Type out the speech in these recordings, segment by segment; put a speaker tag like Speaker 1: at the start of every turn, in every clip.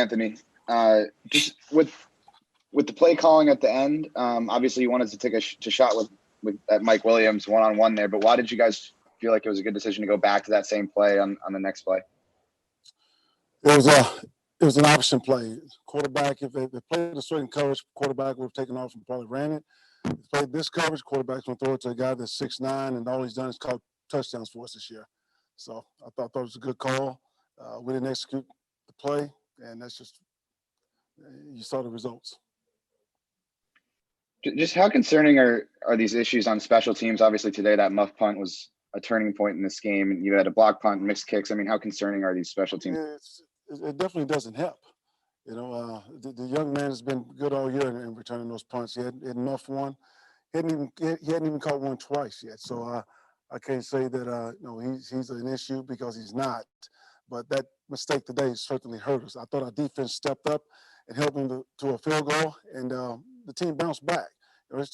Speaker 1: Anthony. Just with the play calling at the end, obviously you wanted to take a shot with at Mike Williams one-on-one there, but why did you guys feel like it was a good decision to go back to that same play on the next play?
Speaker 2: It was an option play. Quarterback, if they played a certain coverage, quarterback would have taken off and probably ran it. If they played this coverage, quarterback's going to throw it to a guy that's 6'9", and all he's done is caught touchdowns for us this year. So I thought that was a good call. We didn't execute the play, and that's just you saw the results.
Speaker 1: Just how concerning are these issues on special teams? Obviously today that muff punt was a turning point in this game, and you had a block punt, mixed kicks. I mean, how concerning are these special teams?
Speaker 2: It definitely doesn't help. You know, the young man has been good all year in returning those punts. He had muffed one. He hadn't even caught one twice yet. So I can't say that he's an issue, because he's not. But that mistake today certainly hurt us. I thought our defense stepped up and helped him to a field goal, and the team bounced back.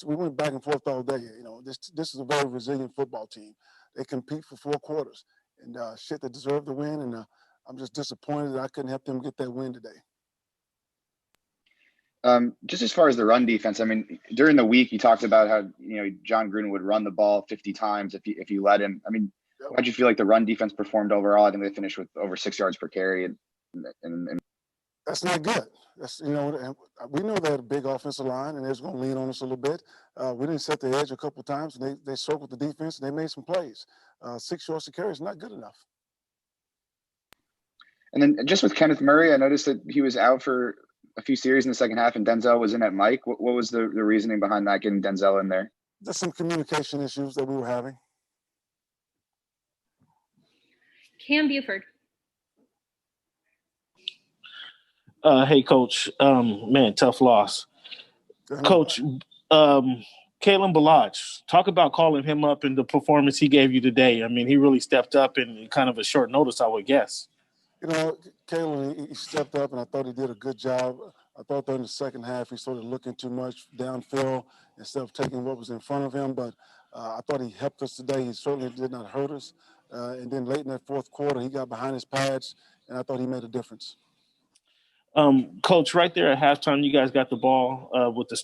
Speaker 2: We went back and forth all day. You know, this is a very resilient football team. They compete for 4 quarters, and they deserve the win. And I'm just disappointed that I couldn't help them get that win today.
Speaker 1: Just as far as the run defense, I mean, during the week you talked about how John Gruden would run the ball 50 times if you let him. I mean, how'd you feel like the run defense performed overall? I think they finished with over 6 yards per carry, and
Speaker 2: that's not good. That's we know they had a big offensive line, and they was going to lean on us a little bit. We didn't set the edge a couple of times, and they circled the defense, and they made some plays. 6 yards to carry is not good enough.
Speaker 1: And then just with Kenneth Murray, I noticed that he was out for a few series in the second half, and Denzel was in at Mike. What was the reasoning behind that, getting Denzel in there?
Speaker 2: There's some communication issues that we were having.
Speaker 3: Cam Buford.
Speaker 4: Hey, Coach. Man, tough loss. Coach, Kalen Bulaga, talk about calling him up and the performance he gave you today. I mean, he really stepped up in kind of a short notice, I would guess.
Speaker 2: Kalen, he stepped up, and I thought he did a good job. I thought that in the second half he started looking too much downfield instead of taking what was in front of him. But I thought he helped us today. He certainly did not hurt us. And then late in that fourth quarter, he got behind his pads, and I thought he made a difference.
Speaker 4: Coach, right there at halftime, you guys got the ball with the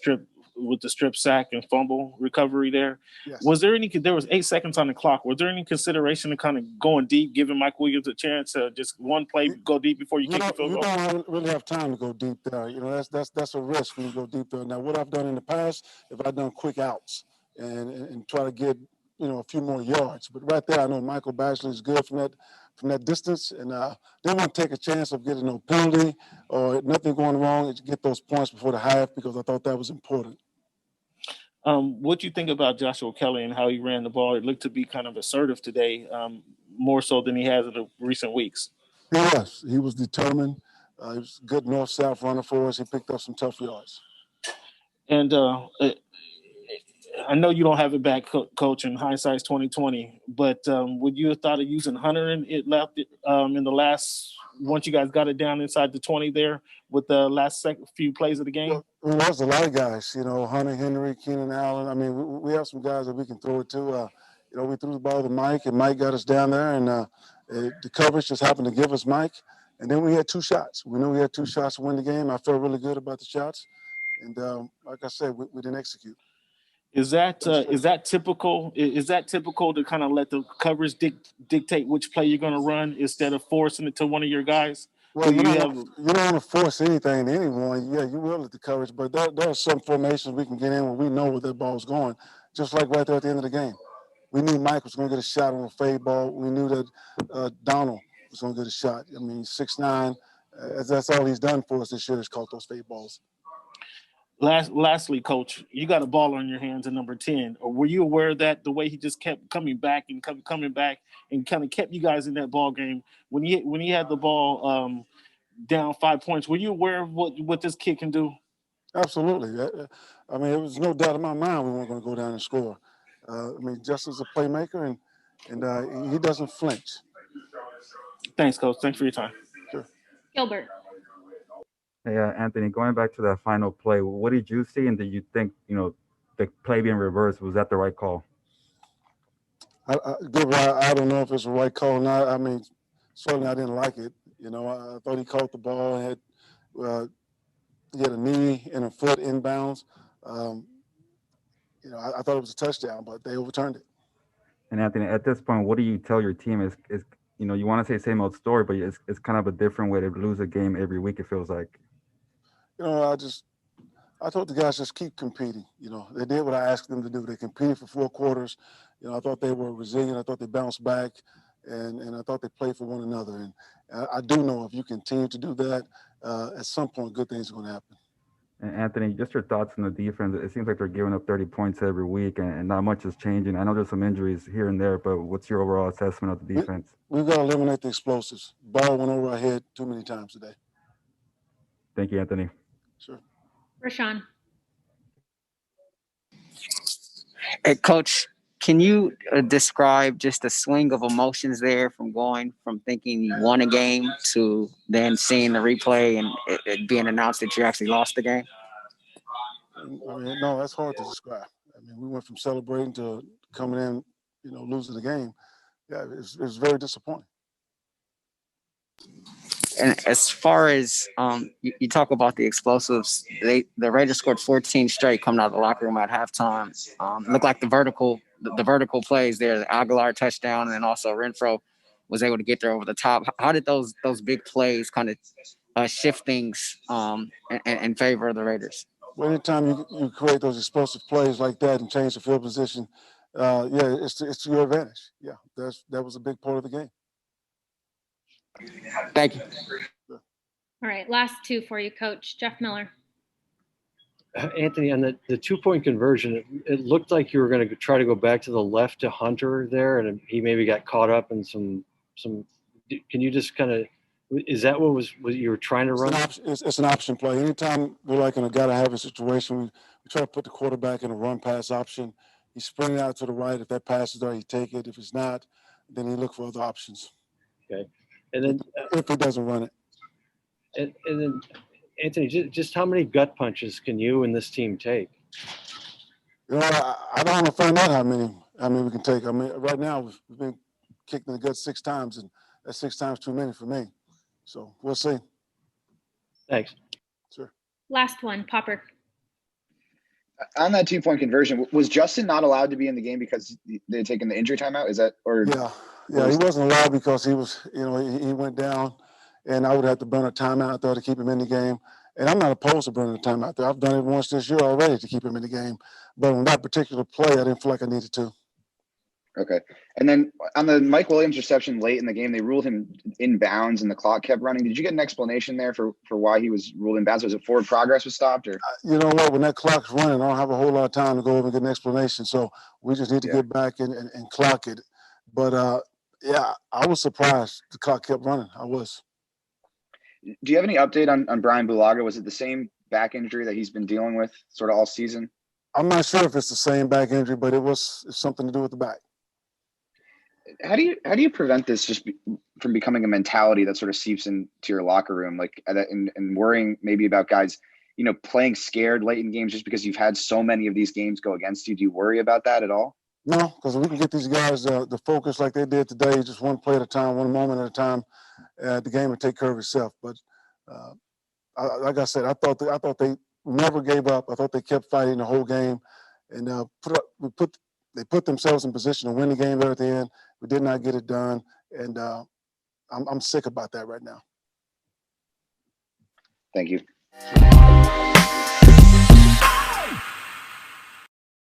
Speaker 4: strip sack and fumble recovery there.
Speaker 2: Yes.
Speaker 4: There was 8 seconds on the clock. Was there any consideration to kind of going deep, giving Mike Williams a chance to just one play go deep before you kick the field goal?
Speaker 2: You don't really have time to go deep there. That's a risk when you go deep there. Now, what I've done in the past, I've done quick outs and try to get a few more yards. But right there, I know Michael Bashley is good from that distance, and they won't take a chance of getting no penalty or nothing going wrong and get those points before the half, because I thought that was important.
Speaker 4: What do you think about Joshua Kelly and how he ran the ball? It looked to be kind of assertive today, more so than he has in the recent weeks.
Speaker 2: He was determined. He was a good north-south runner for us. He picked up some tough yards.
Speaker 4: And I know you don't have it back, Coach, in hindsight's 2020, but would you have thought of using Hunter in the last, once you guys got it down inside the 20 there with the last few plays of the game?
Speaker 2: Well, there's a lot of guys, Hunter Henry, Keenan Allen. I mean, we have some guys that we can throw it to. We threw the ball to Mike, and Mike got us down there, and the coverage just happened to give us Mike. And then we had 2 shots. We knew we had 2 shots to win the game. I felt really good about the shots. And like I said, we didn't execute.
Speaker 4: Is that typical? Is that typical to kind of let the coverage dictate which play you're going to run instead of forcing it to one of your guys?
Speaker 2: Well, you don't want to force anything to anyone. Yeah, you will at the coverage, but there are some formations we can get in when we know where that ball's going. Just like right there at the end of the game, we knew Mike was going to get a shot on a fade ball. We knew that Donald was going to get a shot. I mean, 6'9". That's all he's done for us this year is caught those fade balls.
Speaker 4: Lastly, Coach, you got a ball on your hands at number 10. Or were you aware of that, the way he just kept coming back and coming back and kind of kept you guys in that ball game? When he had the ball down 5 points, were you aware of what this kid can do?
Speaker 2: Absolutely. I mean, there was no doubt in my mind we weren't going to go down and score. Justin's a playmaker, and he doesn't flinch.
Speaker 4: Thanks, Coach. Thanks for your time.
Speaker 2: Sure.
Speaker 3: Gilbert.
Speaker 5: Hey, Anthony, going back to that final play, what did you see, and did you think, the play being reversed, was that the right call?
Speaker 2: I don't know if it's the right call or not. I mean, certainly I didn't like it. I thought he caught the ball and He had a knee and a foot inbounds. I thought it was a touchdown, but they overturned it.
Speaker 5: And Anthony, at this point, what do you tell your team? Is you want to say same old story, but it's kind of a different way to lose a game every week. It feels like.
Speaker 2: I told the guys just keep competing. They did what I asked them to do. They competed for 4 quarters. I thought they were resilient. I thought they bounced back, and I thought they played for one another. And I do know if you continue to do that, at some point, good things are going to happen.
Speaker 5: And Anthony, just your thoughts on the defense. It seems like they're giving up 30 points every week, and not much is changing. I know there's some injuries here and there, but what's your overall assessment of the defense?
Speaker 2: We've got to eliminate the explosives. Ball went over our head too many times today.
Speaker 5: Thank you, Anthony.
Speaker 2: Sure.
Speaker 3: Shawn.
Speaker 6: Hey, Coach, can you describe just the swing of emotions there from going from thinking you won a game to then seeing the replay and it being announced that you actually lost the game?
Speaker 2: No, that's hard to describe. We went from celebrating to coming in, losing the game. Yeah, it was very disappointing.
Speaker 6: And as far as you talk about the explosives, the Raiders scored 14 straight coming out of the locker room at halftime. Looked like the vertical plays there, the Aguilar touchdown, and then also Renfro was able to get there over the top. How did those big plays kind of shift things in favor of the Raiders?
Speaker 2: Well, anytime you create those explosive plays like that and change the field position, it's to your advantage. Yeah, that was a big part of the game.
Speaker 6: Thank you.
Speaker 3: All right, last 2 for you, Coach. Jeff Miller.
Speaker 7: Anthony, on the 2-point conversion, it looked like you were going to try to go back to the left to Hunter there, and he maybe got caught up in some. Can you just kind of? Is that what you were trying to run?
Speaker 2: It's an option play. Anytime we're like in a gotta-have-it situation, we try to put the quarterback in a run-pass option. He's sprinting out to the right. If that pass is there, he take it. If it's not, then he look for other options. Okay. And then if he doesn't run it. And then, Anthony, just how many gut punches can you and this team take? I don't want to find out how many we can take. Right now we've been kicked in the gut 6 times, and that's 6 times too many for me. So we'll see. Thanks. Sure.
Speaker 3: Last one, Popper.
Speaker 1: On that 2-point conversion, was Justin not allowed to be in the game because they had taken the injury timeout? Is that or?
Speaker 2: Yeah, he wasn't allowed because he was, he went down, and I would have to burn a timeout there to keep him in the game. And I'm not opposed to burning a timeout there. I've done it once this year already to keep him in the game. But on that particular play, I didn't feel like I needed to.
Speaker 1: Okay. And then on the Mike Williams reception late in the game, they ruled him in bounds and the clock kept running. Did you get an explanation there for why he was ruled in bounds? Was it forward progress was stopped? Or
Speaker 2: you know what? When that clock's running, I don't have a whole lot of time to go over and get an explanation. So we just need to get back and clock it. But, I was surprised the clock kept running. I was.
Speaker 1: Do you have any update on Brian Bulaga? Was it the same back injury that he's been dealing with sort of all season?
Speaker 2: I'm not sure if it's the same back injury, but it's something to do with the back.
Speaker 1: How do you prevent this from becoming a mentality that sort of seeps into your locker room, and worrying maybe about guys, playing scared late in games just because you've had so many of these games go against you? Do you worry about that at all?
Speaker 2: No, because we can get these guys the focus like they did today, just one play at a time, one moment at a time. The game will take care of itself. But like I said, I thought they never gave up. I thought they kept fighting the whole game, and they put themselves in position to win the game there at the end. We did not get it done, and I'm sick about that right now.
Speaker 1: Thank you.